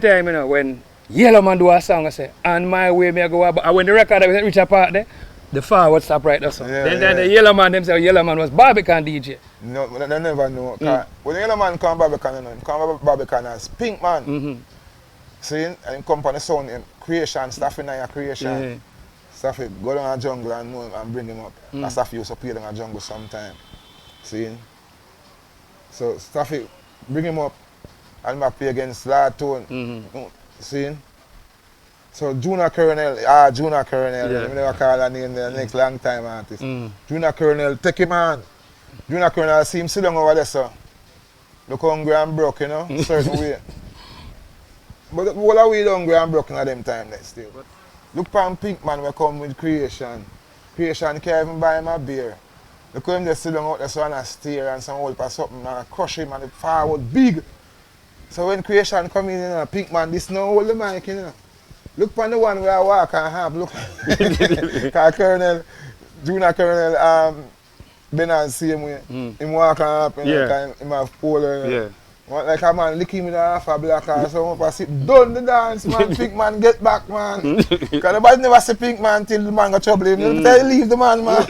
Time, you know, when Yellowman do a song, I say, on my way, me I go, and when the record reach a part there, the forward stop right there. So. Then the Yellowman, them say Yellowman was Barbican DJ. No, they never know. When the Yellowman come Barbican, he come Barbican as Pink Man. See, and he come on the sound, creation, stuff in your creation. Stuff it, go down the jungle and know him and bring him up. That's stuff you used to play down the jungle sometime. See? So stuff it, bring him up and I play against Lord Tone. See? So Junior Colonel, we never call her name the next long time artist. Junior Colonel, take him on. Junior Colonel, see him sit down over there, so. Look hungry and broke, you know, certain way. But all the way hungry and broken at them time there still. Look for Pink Man we come with creation. Creation can't even buy him a beer. Look at him just sit down out there so and stare and some old for something and crush him and the forward big. So when creation come in, you know, Pink Man, this no hold the mic, you know. Look for the one where I walk and have, look. Because Colonel, Junior Colonel, Bernard same way. Him walk and happen, him have pole. Like a man lick him with a half a black or something, I sit done the dance, man. Pink Man get back, man. Because nobody never see Pink Man till the man got trouble. He tell you leave the man, man.